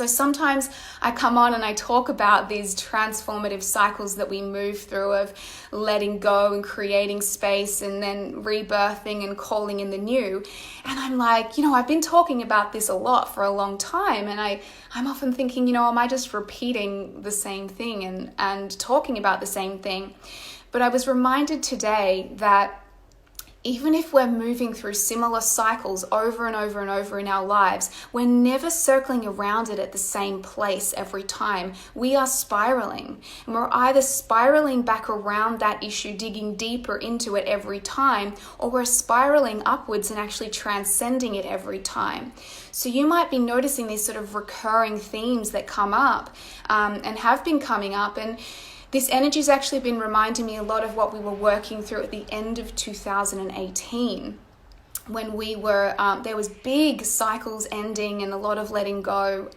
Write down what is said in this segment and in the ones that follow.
So sometimes I come on and I talk about these transformative cycles that we move through of letting go and creating space and then rebirthing and calling in the new. And I'm like, I've been talking about this a lot for a long time. And I'm often thinking, am I just repeating the same thing and talking about the same thing? But I was reminded today that even if we're moving through similar cycles over and over and over in our lives, we're never circling around it at the same place every time. We are spiraling. And we're either spiraling back around that issue, digging deeper into it every time, or we're spiraling upwards and actually transcending it every time. So you might be noticing these sort of recurring themes that come up and have been coming up. And this energy has actually been reminding me a lot of what we were working through at the end of 2018, when we were, there was big cycles ending and a lot of letting go,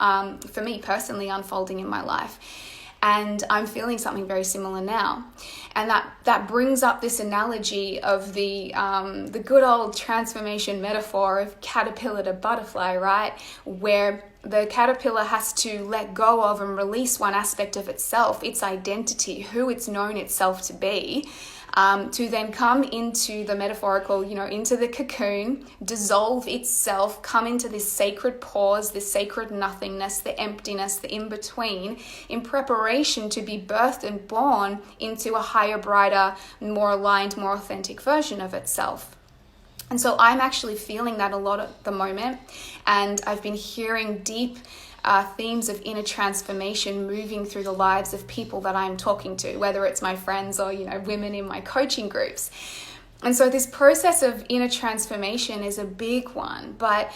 for me personally, unfolding in my life. And I'm feeling something very similar now. And that brings up this analogy of the good old transformation metaphor of caterpillar to butterfly, right? Where the caterpillar has to let go of and release one aspect of itself, its identity, who it's known itself to be, to then come into the metaphorical, into the cocoon, dissolve itself, come into this sacred pause, this sacred nothingness, the emptiness, the in-between, in preparation to be birthed and born into a higher, brighter, more aligned, more authentic version of itself. And so I'm actually feeling that a lot at the moment. And I've been hearing deep themes of inner transformation moving through the lives of people that I'm talking to, whether it's my friends or, women in my coaching groups. And so this process of inner transformation is a big one. But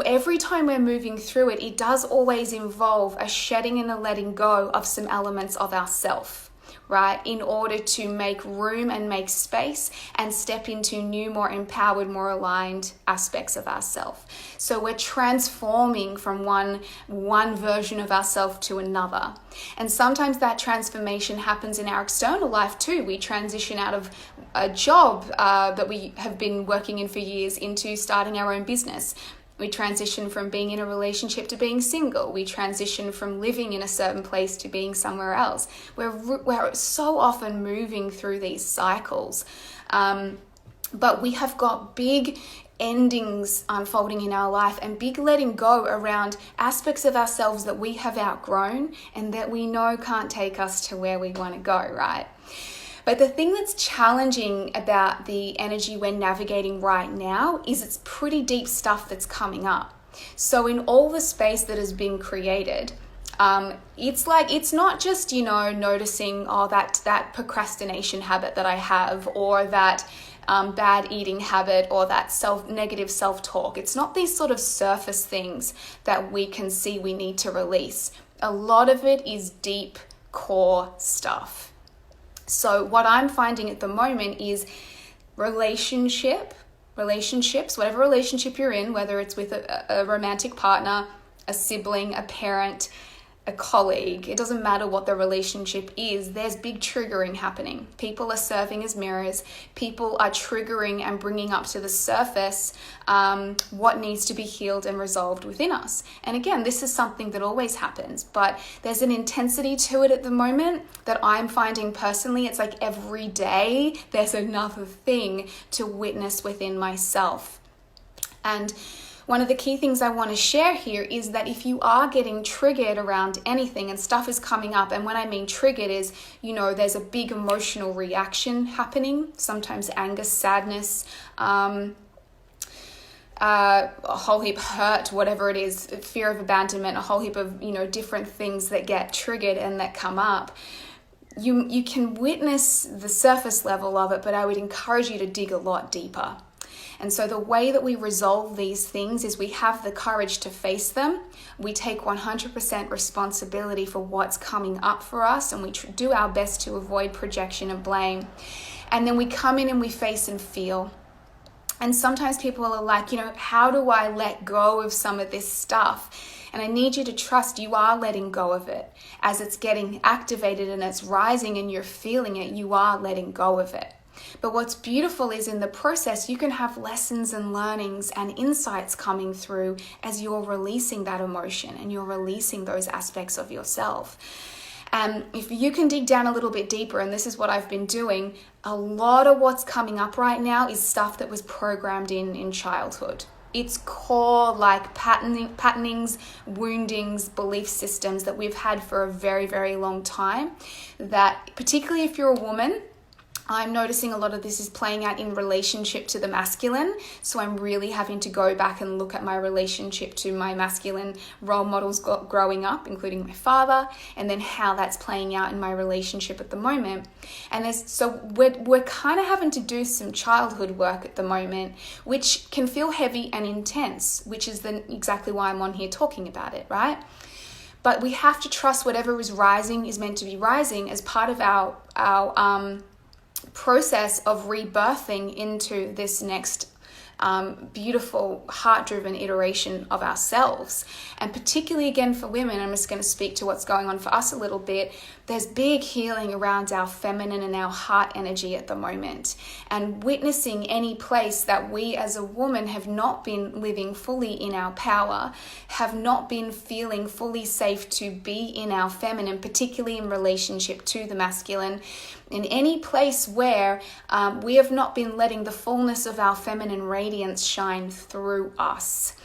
every time we're moving through it, it does always involve a shedding and a letting go of some elements of ourself, right? In order to make room and make space and step into new, more empowered, more aligned aspects of ourselves. So we're transforming from one version of ourselves to another. And sometimes that transformation happens in our external life too. We transition out of a job that we have been working in for years into starting our own business. We transition from being in a relationship to being single. We transition from living in a certain place to being somewhere else. We're so often moving through these cycles. But we have got big endings unfolding in our life and big letting go around aspects of ourselves that we have outgrown and that we know can't take us to where we want to go, right? But the thing that's challenging about the energy we're navigating right now is it's pretty deep stuff that's coming up. So in all the space that has been created, it's not just, noticing, that procrastination habit that I have, or that bad eating habit, or that negative self-talk. It's not these sort of surface things that we can see we need to release. A lot of it is deep core stuff. So what I'm finding at the moment is relationships, whatever relationship you're in, whether it's with a romantic partner, a sibling, a parent, a colleague, it doesn't matter what the relationship is, there's big triggering happening. People are serving as mirrors. People are triggering and bringing up to the surface what needs to be healed and resolved within us. And again, this is something that always happens, but there's an intensity to it at the moment that I'm finding personally. It's like every day there's another thing to witness within myself. And one of the key things I want to share here is that if you are getting triggered around anything and stuff is coming up, and when I mean triggered is, there's a big emotional reaction happening, sometimes anger, sadness, a whole heap hurt, whatever it is, fear of abandonment, a whole heap of, different things that get triggered and that come up. You can witness the surface level of it, but I would encourage you to dig a lot deeper. And so the way that we resolve these things is we have the courage to face them. We take 100% responsibility for what's coming up for us, and we do our best to avoid projection and blame. And then we come in and we face and feel. And sometimes people are like, how do I let go of some of this stuff? And I need you to trust you are letting go of it. As it's getting activated and it's rising and you're feeling it, you are letting go of it. But what's beautiful is in the process, you can have lessons and learnings and insights coming through as you're releasing that emotion and you're releasing those aspects of yourself. And if you can dig down a little bit deeper, and this is what I've been doing, a lot of what's coming up right now is stuff that was programmed in childhood. It's core like patternings, woundings, belief systems that we've had for a very, very long time, that particularly if you're a woman, I'm noticing a lot of this is playing out in relationship to the masculine. So I'm really having to go back and look at my relationship to my masculine role models growing up, including my father, and then how that's playing out in my relationship at the moment. And we're kind of having to do some childhood work at the moment, which can feel heavy and intense, which is exactly why I'm on here talking about it, right? But we have to trust whatever is rising is meant to be rising as part of our process of rebirthing into this next beautiful heart-driven iteration of ourselves. And particularly again for women, I'm just going to speak to what's going on for us a little bit. There's big healing around our feminine and our heart energy at the moment, and witnessing any place that we as a woman have not been living fully in our power, have not been feeling fully safe to be in our feminine, particularly in relationship to the masculine. In any place where we have not been letting the fullness of our feminine radiance shine through us.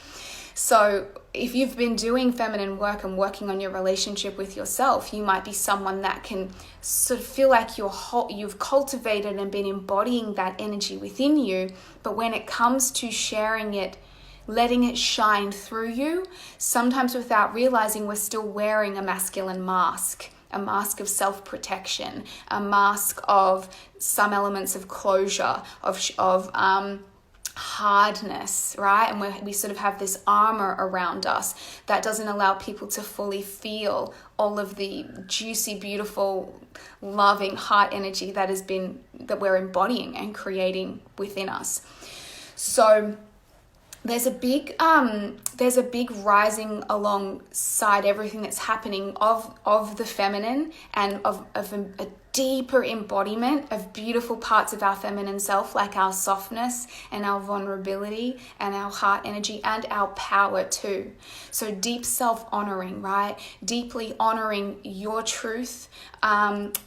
So if you've been doing feminine work and working on your relationship with yourself, you might be someone that can sort of feel like you've cultivated and been embodying that energy within you. But when it comes to sharing it, letting it shine through you, sometimes without realizing we're still wearing a masculine mask. A mask of self-protection, a mask of some elements of closure, of hardness, right? And we sort of have this armor around us that doesn't allow people to fully feel all of the juicy, beautiful, loving heart energy that we're embodying and creating within us. So there's a big rising alongside everything that's happening of the feminine and of a deeper embodiment of beautiful parts of our feminine self, like our softness and our vulnerability and our heart energy and our power too. So deep self-honoring, right? Deeply honoring your truth,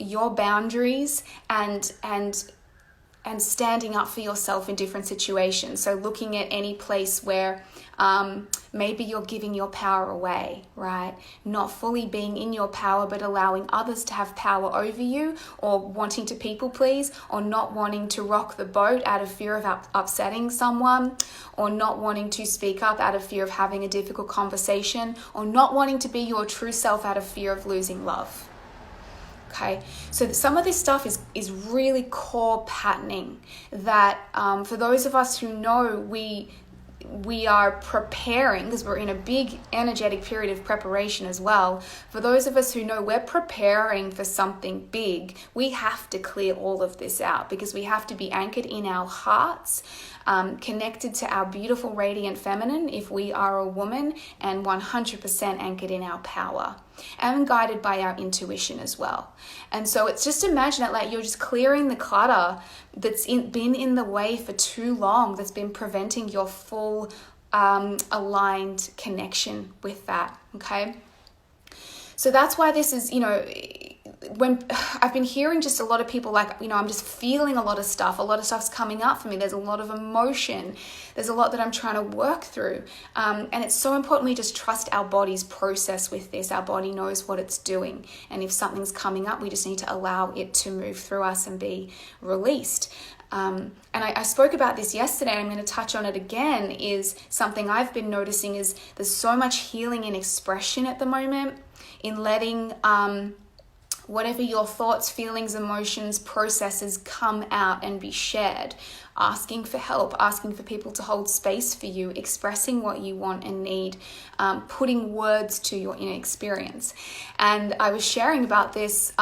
your boundaries, and standing up for yourself in different situations. So looking at any place where maybe you're giving your power away, right? Not fully being in your power, but allowing others to have power over you, or wanting to people please, or not wanting to rock the boat out of fear of upsetting someone, or not wanting to speak up out of fear of having a difficult conversation, or not wanting to be your true self out of fear of losing love. Okay, so some of this stuff is really core patterning that for those of us who know we are preparing, because we're in a big energetic period of preparation as well. For those of us who know we're preparing for something big, we have to clear all of this out, because we have to be anchored in our hearts, connected to our beautiful radiant feminine if we are a woman, and 100% anchored in our power, and guided by our intuition as well. And so it's just, imagine it like you're just clearing the clutter that's been in the way for too long, that's been preventing your full aligned connection with that. Okay, so that's why this is, when I've been hearing just a lot of people like, I'm just feeling a lot of stuff's coming up for me. There's a lot of emotion. There's a lot that I'm trying to work through. And it's so important we just trust our body's process with this. Our body knows what it's doing. And if something's coming up, we just need to allow it to move through us and be released. And I spoke about this yesterday, and I'm going to touch on it again, is something I've been noticing is there's so much healing in expression at the moment, in letting whatever your thoughts, feelings, emotions, processes come out and be shared, asking for help, asking for people to hold space for you, expressing what you want and need, putting words to your inner experience. And I was sharing about this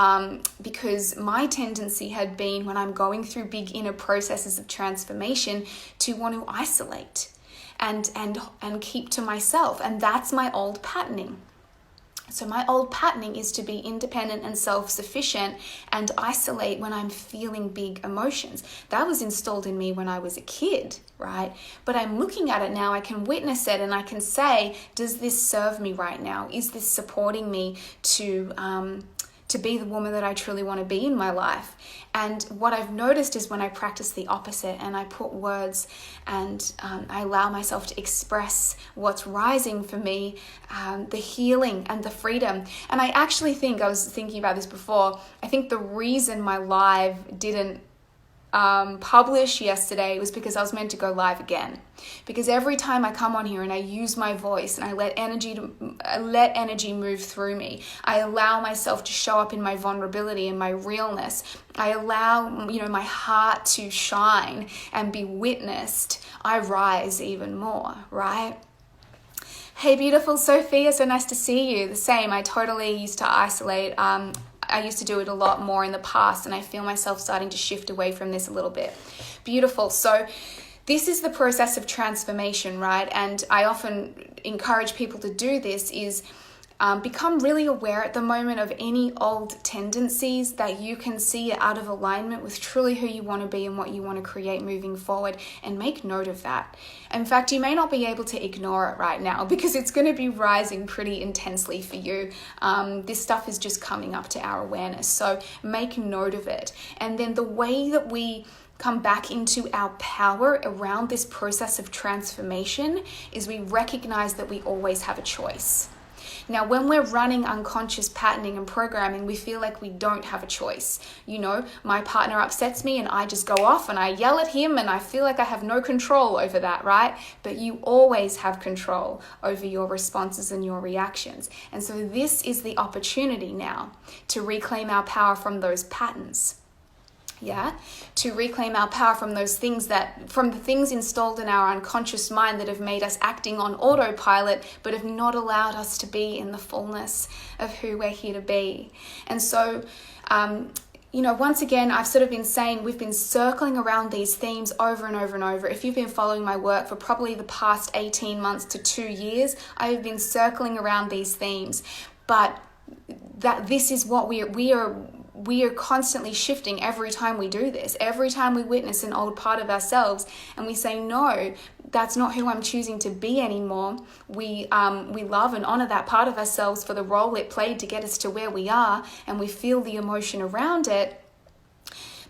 because my tendency had been, when I'm going through big inner processes of transformation, to want to isolate and keep to myself. And that's my old patterning. So my old patterning is to be independent and self-sufficient and isolate when I'm feeling big emotions. That was installed in me when I was a kid, right? But I'm looking at it now, I can witness it, and I can say, does this serve me right now? Is this supporting me to be the woman that I truly want to be in my life? And what I've noticed is when I practice the opposite and I put words and I allow myself to express what's rising for me, the healing and the freedom. And I actually think, I was thinking about this before, I think the reason my live didn't publish yesterday was because I was meant to go live again. Because every time I come on here and I use my voice and I let energy move through me, I allow myself to show up in my vulnerability and my realness. I allow, my heart to shine and be witnessed. I rise even more, right? Hey, beautiful Sophia, so nice to see you. The same, I totally used to isolate. I used to do it a lot more in the past, and I feel myself starting to shift away from this a little bit. Beautiful. So this is the process of transformation, right? And I often encourage people to do this is become really aware at the moment of any old tendencies that you can see are out of alignment with truly who you want to be and what you want to create moving forward, and make note of that. In fact, you may not be able to ignore it right now because it's going to be rising pretty intensely for you. This stuff is just coming up to our awareness. So make note of it. And then the way that we come back into our power around this process of transformation is we recognize that we always have a choice. Now, when we're running unconscious patterning and programming, we feel like we don't have a choice. My partner upsets me and I just go off and I yell at him and I feel like I have no control over that, right? But you always have control over your responses and your reactions. And so this is the opportunity now to reclaim our power from those patterns. To reclaim our power from those things from the things installed in our unconscious mind that have made us acting on autopilot, but have not allowed us to be in the fullness of who we're here to be. And so, once again, I've sort of been saying we've been circling around these themes over and over and over. If you've been following my work for probably the past 18 months to 2 years, I've been circling around these themes. But that this is what we are constantly shifting every time we do this. Every time we witness an old part of ourselves and we say, no, that's not who I'm choosing to be anymore. We love and honor that part of ourselves for the role it played to get us to where we are, and we feel the emotion around it.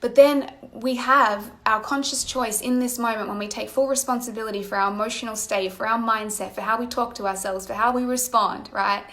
But then we have our conscious choice in this moment when we take full responsibility for our emotional state, for our mindset, for how we talk to ourselves, for how we respond, right?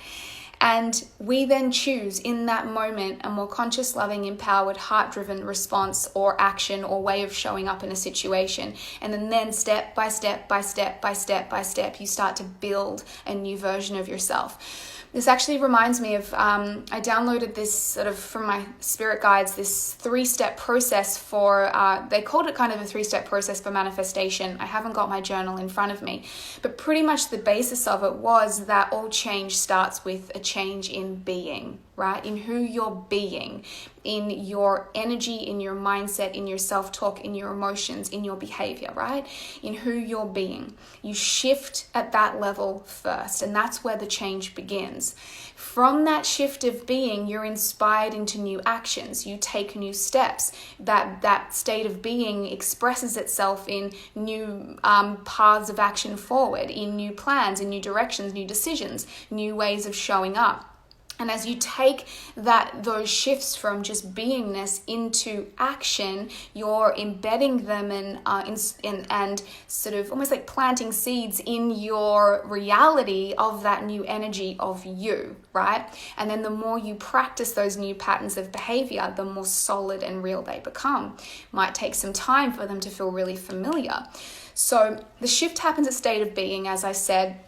And we then choose in that moment a more conscious, loving, empowered, heart-driven response or action or way of showing up in a situation. And then step by step by step by step by step, you start to build a new version of yourself. This actually reminds me of, I downloaded this sort of from my spirit guides, this 3-step process for, they called it kind of a 3-step process for manifestation. I haven't got my journal in front of me, but pretty much the basis of it was that all change starts with a change in being, right? In who you're being, in your energy, in your mindset, in your self-talk, in your emotions, in your behavior, right? In who you're being. You shift at that level first, and that's where the change begins. From that shift of being, you're inspired into new actions. You take new steps. That state of being expresses itself in new paths of action forward, in new plans, in new directions, new decisions, new ways of showing up. And as you take those shifts from just beingness into action, you're embedding them and sort of almost like planting seeds in your reality of that new energy of you, right? And then the more you practice those new patterns of behavior, the more solid and real they become. Might take some time for them to feel really familiar. So the shift happens at state of being, as I said.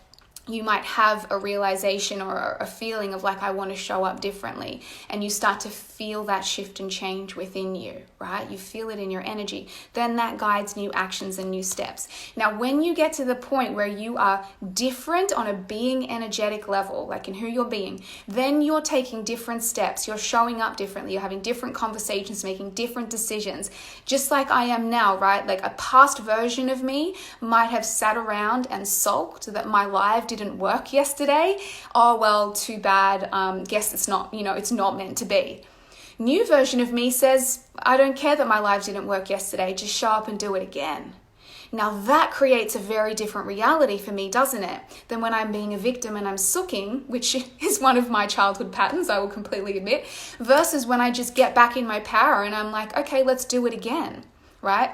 You might have a realization or a feeling of like, I want to show up differently. And you start to feel that shift and change within you, right? You feel it in your energy. Then that guides new actions and new steps. Now, when you get to the point where you are different on a being energetic level, like in who you're being, then you're taking different steps. You're showing up differently. You're having different conversations, making different decisions. Just like I am now, right? Like a past version of me might have sat around and sulked that my life didn't work yesterday. Oh, well, too bad. Guess it's not, it's not meant to be. New version of me says, I don't care that my life didn't work yesterday. Just show up and do it again. Now that creates a very different reality for me, doesn't it? Than when I'm being a victim and I'm sooking, which is one of my childhood patterns, I will completely admit, versus when I just get back in my power and I'm like, okay, let's do it again, right?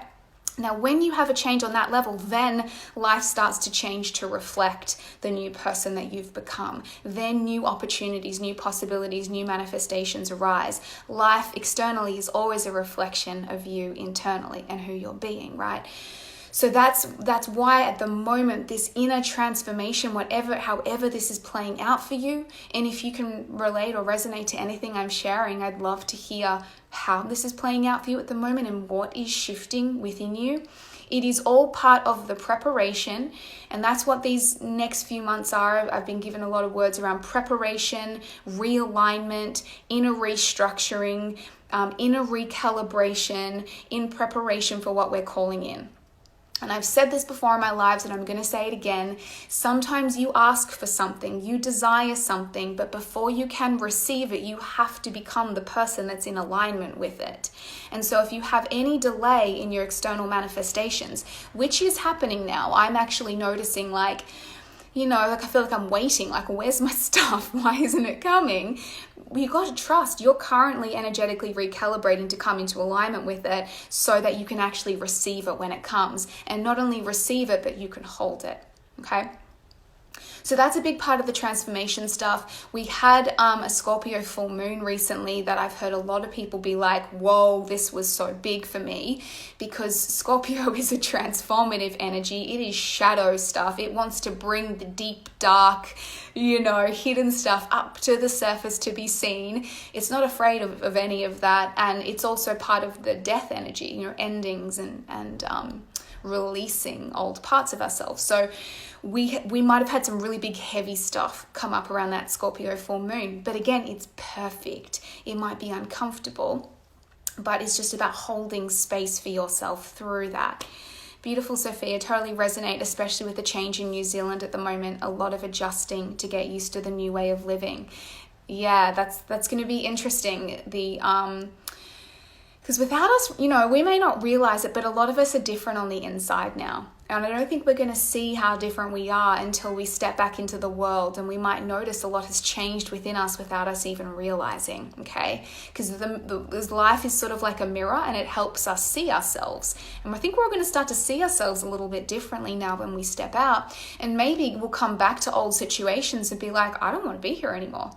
Now, when you have a change on that level, then life starts to change to reflect the new person that you've become. Then new opportunities, new possibilities, new manifestations arise. Life externally is always a reflection of you internally and who you're being, right? So that's why at the moment, this inner transformation, however this is playing out for you, and if you can relate or resonate to anything I'm sharing, I'd love to hear how this is playing out for you at the moment and what is shifting within you. It is all part of the preparation, and that's what these next few months are. I've been given a lot of words around preparation, realignment, inner restructuring, inner recalibration in preparation for what we're calling in. And I've said this before in my lives, and I'm going to say it again. Sometimes you ask for something, you desire something, but before you can receive it, you have to become the person that's in alignment with it. And so if you have any delay in your external manifestations, which is happening now, I'm actually noticing I feel like I'm waiting, where's my stuff? Why isn't it coming? You got to trust you're currently energetically recalibrating to come into alignment with it so that you can actually receive it when it comes. And not only receive it, but you can hold it, okay? So that's a big part of the transformation stuff. We had a Scorpio full moon recently that I've heard a lot of people be like, whoa, this was so big for me, because Scorpio is a transformative energy. It is shadow stuff. It wants to bring the deep, dark, hidden stuff up to the surface to be seen. It's not afraid of any of that. And it's also part of the death energy, endings and releasing old parts of ourselves. So we might have had some really big heavy stuff come up around that Scorpio full moon, but again, it's perfect. It might be uncomfortable, but it's just about holding space for yourself through that. Beautiful, Sophia. Totally resonate, especially with the change in New Zealand at the moment. A lot of adjusting to get used to the new way of living. Yeah, that's going to be interesting. Because without us, we may not realize it, but a lot of us are different on the inside now. And I don't think we're going to see how different we are until we step back into the world, and we might notice a lot has changed within us without us even realizing, okay? Because life is sort of like a mirror, and it helps us see ourselves. And I think we're going to start to see ourselves a little bit differently now when we step out. And maybe we'll come back to old situations and be like, I don't want to be here anymore.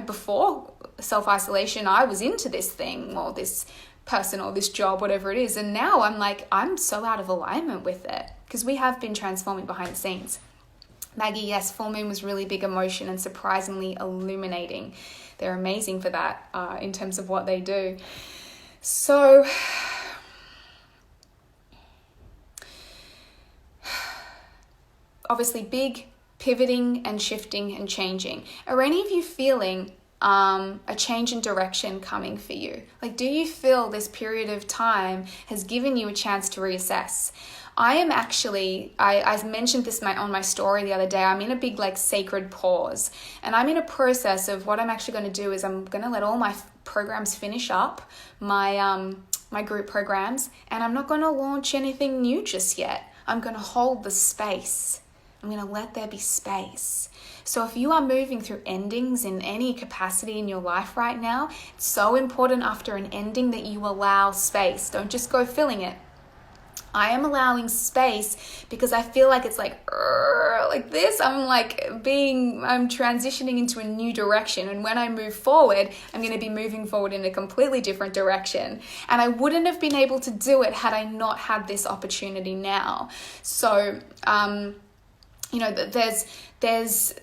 Before self-isolation, I was into this thing or this person or this job, whatever it is. And now I'm so out of alignment with it, because we have been transforming behind the scenes. Maggie, yes, full moon was really big emotion and surprisingly illuminating. They're amazing for that in terms of what they do. So obviously big pivoting and shifting and changing. Are any of you feeling a change in direction coming for you? Do you feel this period of time has given you a chance to reassess? I am actually, I mentioned this on my story the other day, I'm in a big sacred pause, and I'm in a process of what I'm actually going to do is I'm going to let all my programs finish up, my group programs, and I'm not going to launch anything new just yet. I'm going to hold the space. I'm going to let there be space. So if you are moving through endings in any capacity in your life right now, it's so important after an ending that you allow space. Don't just go filling it. I am allowing space because I feel like it's like this. I'm transitioning into a new direction. And when I move forward, I'm going to be moving forward in a completely different direction. And I wouldn't have been able to do it had I not had this opportunity now. So,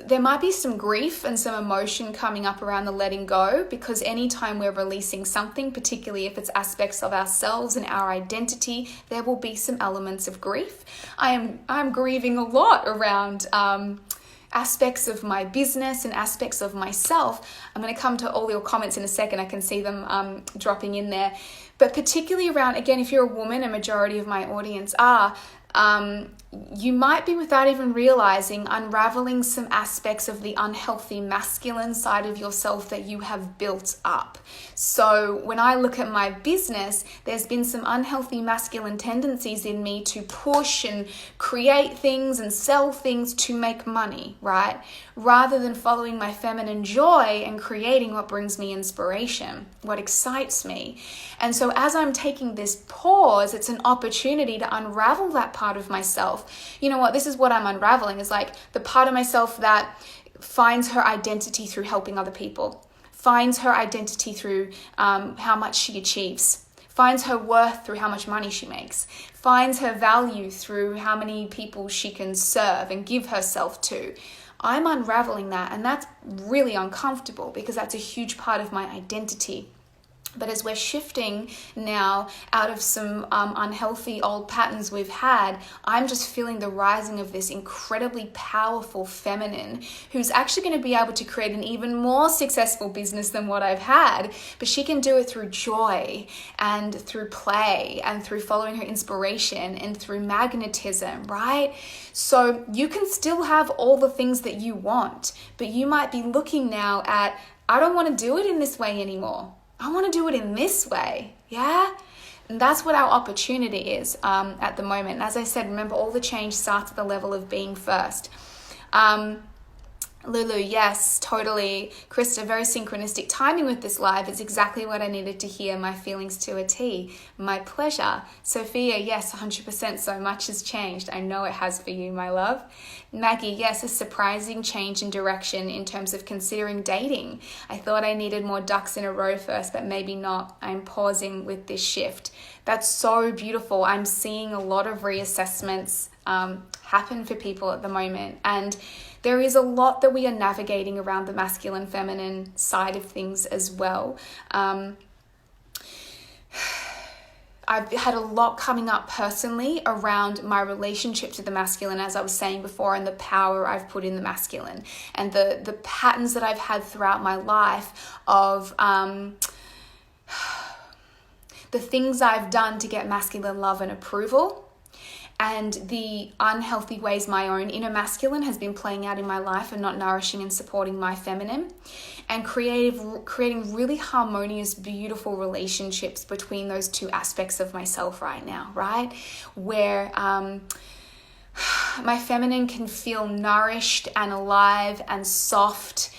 there might be some grief and some emotion coming up around the letting go, because anytime we're releasing something, particularly if it's aspects of ourselves and our identity, there will be some elements of grief. I'm grieving a lot around aspects of my business and aspects of myself. I'm going to come to all your comments in a second. I can see them dropping in there. But particularly around, again, if you're a woman, a majority of my audience are, you might be, without even realizing, unraveling some aspects of the unhealthy masculine side of yourself that you have built up. So when I look at my business, there's been some unhealthy masculine tendencies in me to push and create things and sell things to make money, right? Rather than following my feminine joy and creating what brings me inspiration, what excites me. And so as I'm taking this pause, it's an opportunity to unravel that part of myself. You know what? This is what I'm unraveling, is like the part of myself that finds her identity through helping other people, finds her identity through how much she achieves, finds her worth through how much money she makes, finds her value through how many people she can serve and give herself to. I'm unraveling that, and that's really uncomfortable because that's a huge part of my identity. But as we're shifting now out of some unhealthy old patterns we've had, I'm just feeling the rising of this incredibly powerful feminine who's actually going to be able to create an even more successful business than what I've had. But she can do it through joy and through play and through following her inspiration and through magnetism, right? So you can still have all the things that you want, but you might be looking now at, I don't want to do it in this way anymore. I want to do it in this way, yeah? And that's what our opportunity is at the moment. And as I said, remember, all the change starts at the level of being first. Lulu, yes, totally. Krista, very synchronistic timing with this live. It's exactly what I needed to hear. My feelings to a T. My pleasure. Sophia, yes, 100%. So much has changed. I know it has for you, my love. Maggie, yes, a surprising change in direction in terms of considering dating. I thought I needed more ducks in a row first, but maybe not. I'm pausing with this shift. That's so beautiful. I'm seeing a lot of reassessments happen for people at the moment. And there is a lot that we are navigating around the masculine, feminine side of things as well. I've had a lot coming up personally around my relationship to the masculine, as I was saying before, and the power I've put in the masculine and the patterns that I've had throughout my life of the things I've done to get masculine love and approval, and the unhealthy ways my own inner masculine has been playing out in my life and not nourishing and supporting my feminine, and creating really harmonious, beautiful relationships between those two aspects of myself right now, right? Where my feminine can feel nourished and alive and soft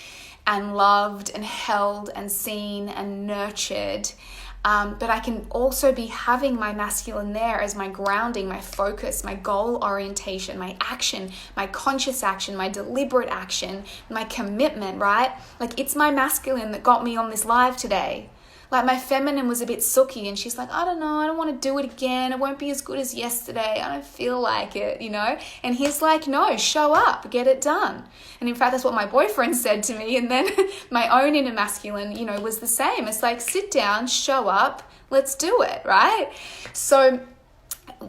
and loved and held and seen and nurtured. But I can also be having my masculine there as my grounding, my focus, my goal orientation, my action, my conscious action, my deliberate action, my commitment, right? Like, it's my masculine that got me on this live today. Like, my feminine was a bit sooky and she's like, I don't know, I don't want to do it again. It won't be as good as yesterday. I don't feel like it, you know? And he's like, no, show up, get it done. And in fact, that's what my boyfriend said to me. And then my own inner masculine, you know, was the same. It's like, sit down, show up, let's do it, right? So,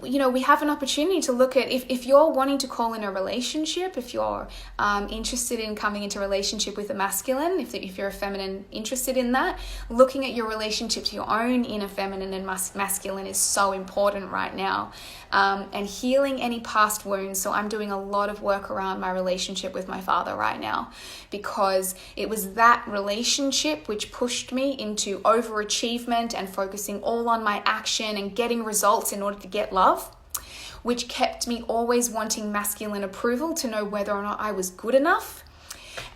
you know, we have an opportunity to look at if you're wanting to call in a relationship, if you're interested in coming into a relationship with a masculine, if you're a feminine interested in that, looking at your relationship to your own inner feminine and masculine is so important right now. And healing any past wounds. So I'm doing a lot of work around my relationship with my father right now, because it was that relationship which pushed me into overachievement and focusing all on my action and getting results in order to get love, which kept me always wanting masculine approval to know whether or not I was good enough.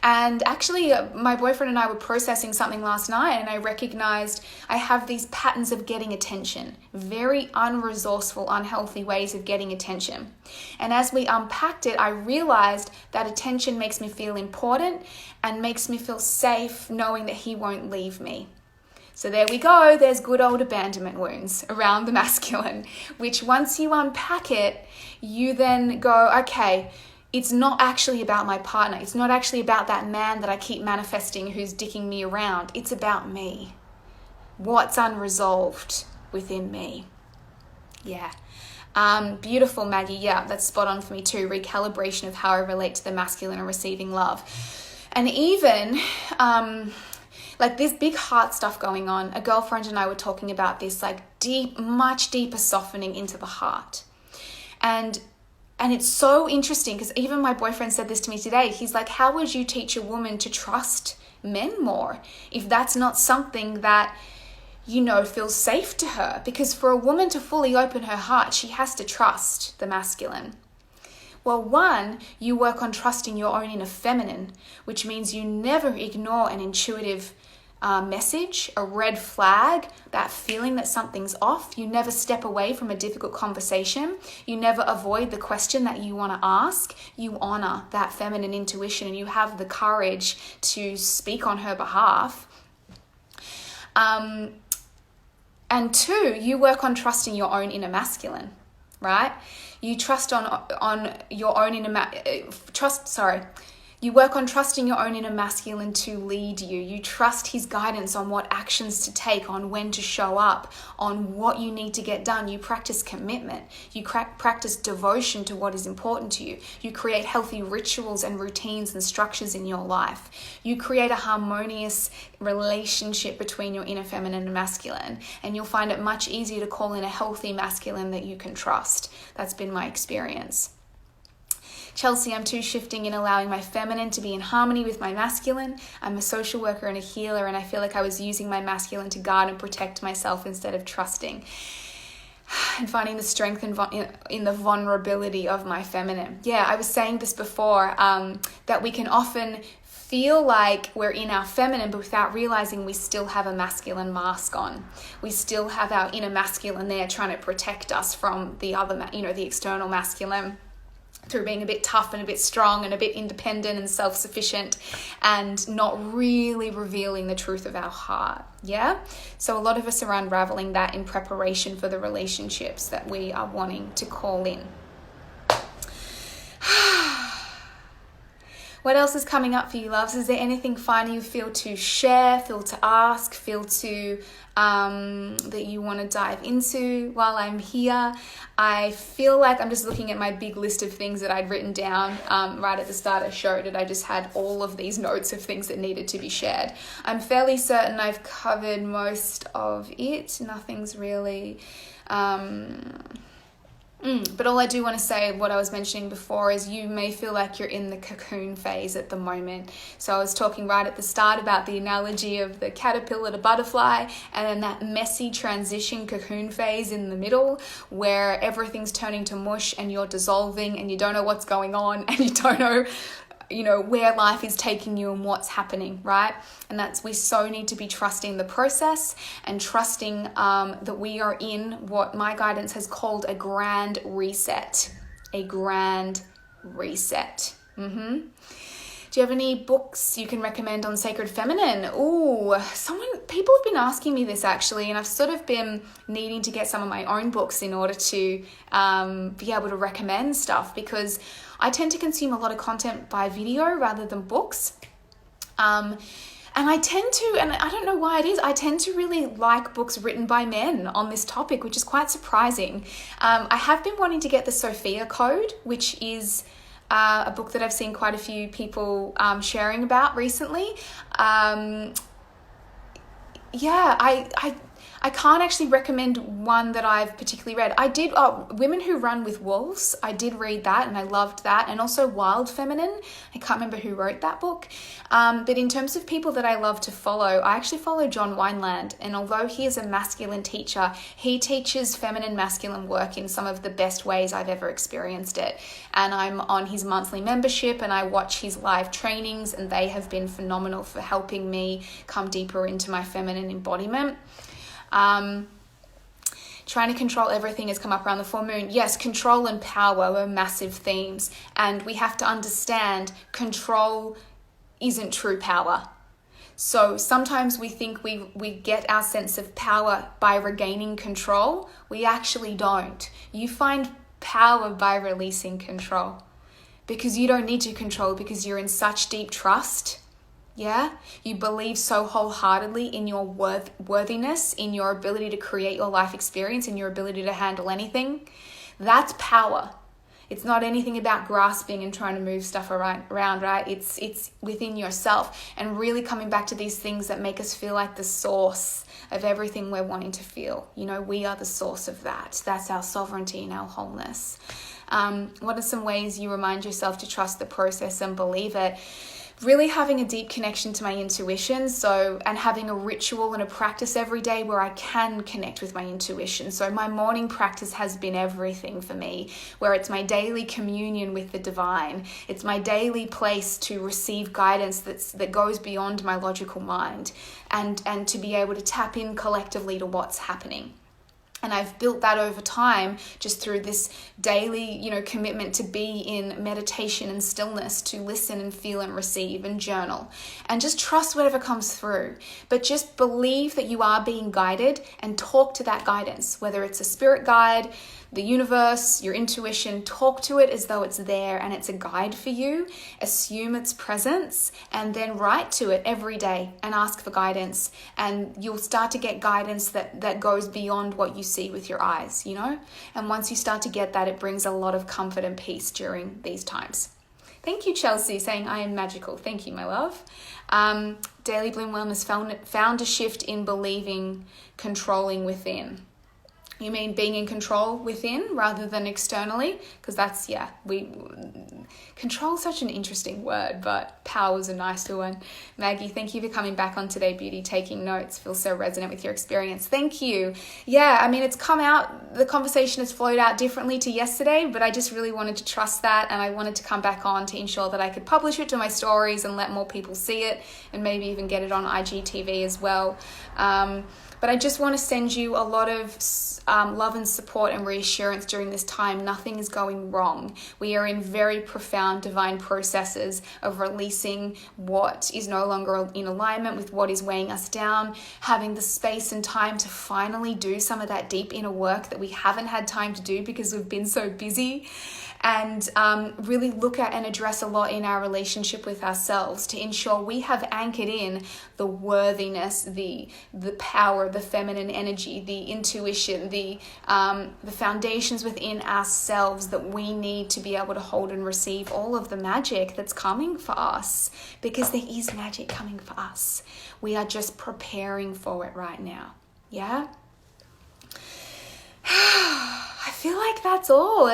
And actually, my boyfriend and I were processing something last night, and I recognized I have these patterns of getting attention, very unresourceful, unhealthy ways of getting attention. And as we unpacked it, I realized that attention makes me feel important and makes me feel safe knowing that he won't leave me. So there we go. There's good old abandonment wounds around the masculine, which once you unpack it, you then go, okay, it's not actually about my partner. It's not actually about that man that I keep manifesting who's dicking me around. It's about me. What's unresolved within me? Yeah. Beautiful, Maggie. Yeah, that's spot on for me too. Recalibration of how I relate to the masculine and receiving love. And even like this big heart stuff going on. A girlfriend and I were talking about this, like deep, much deeper softening into the heart. And And it's so interesting because even my boyfriend said this to me today. He's like, how would you teach a woman to trust men more if that's not something that, feels safe to her? Because for a woman to fully open her heart, she has to trust the masculine. Well, one, you work on trusting your own inner feminine, which means you never ignore an intuitive message, a red flag, that feeling that something's off. You never step away from a difficult conversation. You never avoid the question that you want to ask. You honor that feminine intuition and you have the courage to speak on her behalf. And two, you work on trusting your own inner masculine, right? You trust on your own inner You work on trusting your own inner masculine to lead you. You trust his guidance on what actions to take, on when to show up, on what you need to get done. You practice commitment. You practice devotion to what is important to you. You create healthy rituals and routines and structures in your life. You create a harmonious relationship between your inner feminine and masculine, and you'll find it much easier to call in a healthy masculine that you can trust. That's been my experience. Chelsea, I'm too shifting in allowing my feminine to be in harmony with my masculine. I'm a social worker and a healer, and I feel like I was using my masculine to guard and protect myself instead of trusting and finding the strength in the vulnerability of my feminine. Yeah, I was saying this before, that we can often feel like we're in our feminine, but without realizing we still have a masculine mask on. We still have our inner masculine there trying to protect us from the other, the external masculine, through being a bit tough and a bit strong and a bit independent and self-sufficient and not really revealing the truth of our heart. Yeah? So a lot of us are unraveling that in preparation for the relationships that we are wanting to call in. What else is coming up for you, loves? Is there anything fun you feel to share, feel to ask, feel to that you want to dive into while I'm here? I feel like I'm just looking at my big list of things that I'd written down right at the start. I showed it. I just had all of these notes of things that needed to be shared. I'm fairly certain I've covered most of it. Nothing's really... But all I do want to say, what I was mentioning before, is you may feel like you're in the cocoon phase at the moment. So I was talking right at the start about the analogy of the caterpillar to butterfly, and then that messy transition cocoon phase in the middle where everything's turning to mush and you're dissolving and you don't know what's going on and you don't know where life is taking you and what's happening, right? And we so need to be trusting the process and trusting that we are in what my guidance has called a grand reset. A grand reset. Do you have any books you can recommend on sacred feminine? People have been asking me this actually, and I've sort of been needing to get some of my own books in order to be able to recommend stuff, because I tend to consume a lot of content by video rather than books. And I tend to, and I don't know why it is, I tend to really like books written by men on this topic, which is quite surprising. I have been wanting to get the Sophia Code, which is a book that I've seen quite a few people sharing about recently. I can't actually recommend one that I've particularly read. I did Women Who Run with Wolves. I did read that and I loved that. And also Wild Feminine. I can't remember who wrote that book. But in terms of people that I love to follow, I actually follow John Wineland. And although he is a masculine teacher, he teaches feminine masculine work in some of the best ways I've ever experienced it. And I'm on his monthly membership and I watch his live trainings, and they have been phenomenal for helping me come deeper into my feminine embodiment. Trying to control everything has come up around the full moon. Yes, control and power were massive themes, and we have to understand control isn't true power. So sometimes we think we get our sense of power by regaining control. We actually don't. You find power by releasing control, because you don't need to control, because you're in such deep trust. Yeah, you believe so wholeheartedly in your worthiness, in your ability to create your life experience, in your ability to handle anything. That's power. It's not anything about grasping and trying to move stuff around, right? It's within yourself, and really coming back to these things that make us feel like the source of everything we're wanting to feel. We are the source of that. That's our sovereignty and our wholeness. What are some ways you remind yourself to trust the process and believe it? Really having a deep connection to my intuition, and having a ritual and a practice every day where I can connect with my intuition. So my morning practice has been everything for me, where it's my daily communion with the divine. It's my daily place to receive guidance that goes beyond my logical mind, and to be able to tap in collectively to what's happening. And I've built that over time just through this daily, commitment to be in meditation and stillness, to listen and feel and receive and journal, and just trust whatever comes through. But just believe that you are being guided and talk to that guidance, whether it's a spirit guide, the universe, your intuition. Talk to it as though it's there and it's a guide for you. Assume its presence, and then write to it every day and ask for guidance. And you'll start to get guidance that goes beyond what you see with your eyes, And once you start to get that, it brings a lot of comfort and peace during these times. Thank you, Chelsea, saying I am magical. Thank you, my love. Daily Bloom Wellness found a shift in believing, controlling within. You mean being in control within rather than externally? Because that's, control is such an interesting word, but power is a nicer one. Maggie, thank you for coming back on Today Beauty, taking notes. Feel so resonant with your experience. Thank you. Yeah, it's come out, the conversation has flowed out differently to yesterday, but I just really wanted to trust that, and I wanted to come back on to ensure that I could publish it to my stories and let more people see it, and maybe even get it on IGTV as well. But I just want to send you a lot of love and support and reassurance during this time. Nothing is going wrong. We are in very profound divine processes of releasing what is no longer in alignment with what is weighing us down, having the space and time to finally do some of that deep inner work that we haven't had time to do because we've been so busy. And really look at and address a lot in our relationship with ourselves to ensure we have anchored in the worthiness, the power, the feminine energy, the intuition, the foundations within ourselves that we need to be able to hold and receive all of the magic that's coming for us, because there is magic coming for us. We are just preparing for it right now. Yeah? I feel like that's all.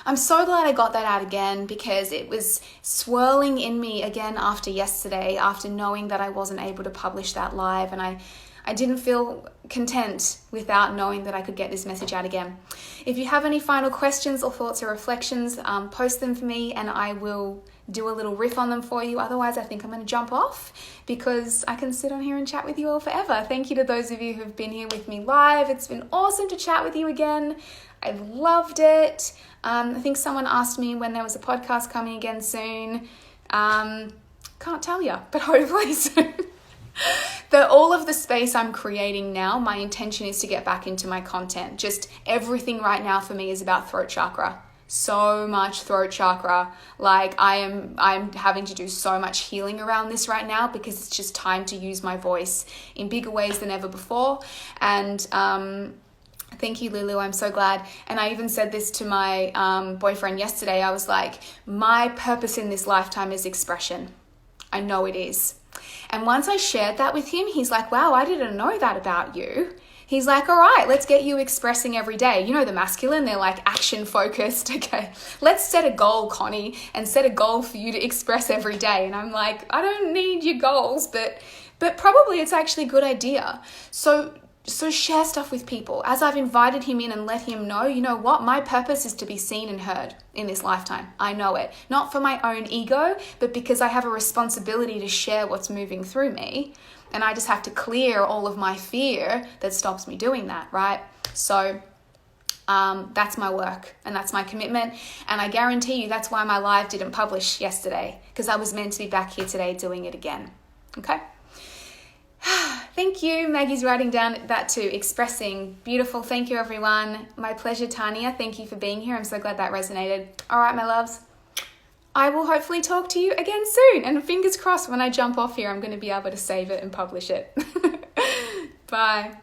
I'm so glad I got that out again, because it was swirling in me again after yesterday, after knowing that I wasn't able to publish that live, and I didn't feel content without knowing that I could get this message out again. If you have any final questions or thoughts or reflections, post them for me and I will do a little riff on them for you. Otherwise, I think I'm going to jump off, because I can sit on here and chat with you all forever. Thank you to those of you who've been here with me live. It's been awesome to chat with you again. I've loved it. I think someone asked me when there was a podcast coming again soon. Can't tell you, but hopefully soon. All of the space I'm creating now, my intention is to get back into my content. Just everything right now for me is about throat chakra. So much throat chakra. Like I'm having to do so much healing around this right now, because it's just time to use my voice in bigger ways than ever before. And thank you, Lulu. I'm so glad. And I even said this to my boyfriend yesterday. I was like, my purpose in this lifetime is expression. I know it is. And once I shared that with him, he's like, wow, I didn't know that about you. He's like, all right, let's get you expressing every day. The masculine, they're like action focused. Okay, let's set a goal, Connie, and set a goal for you to express every day. And I'm like, I don't need your goals, but probably it's actually a good idea. So share stuff with people. As I've invited him in and let him know, you know what, my purpose is to be seen and heard in this lifetime. I know it. Not for my own ego, but because I have a responsibility to share what's moving through me. And I just have to clear all of my fear that stops me doing that, right? So that's my work and that's my commitment. And I guarantee you that's why my live didn't publish yesterday, because I was meant to be back here today doing it again. Okay? Thank you. Maggie's writing down that too. Expressing. Beautiful. Thank you, everyone. My pleasure, Tanya. Thank you for being here. I'm so glad that resonated. All right, my loves. I will hopefully talk to you again soon. And fingers crossed, when I jump off here, I'm going to be able to save it and publish it. Bye.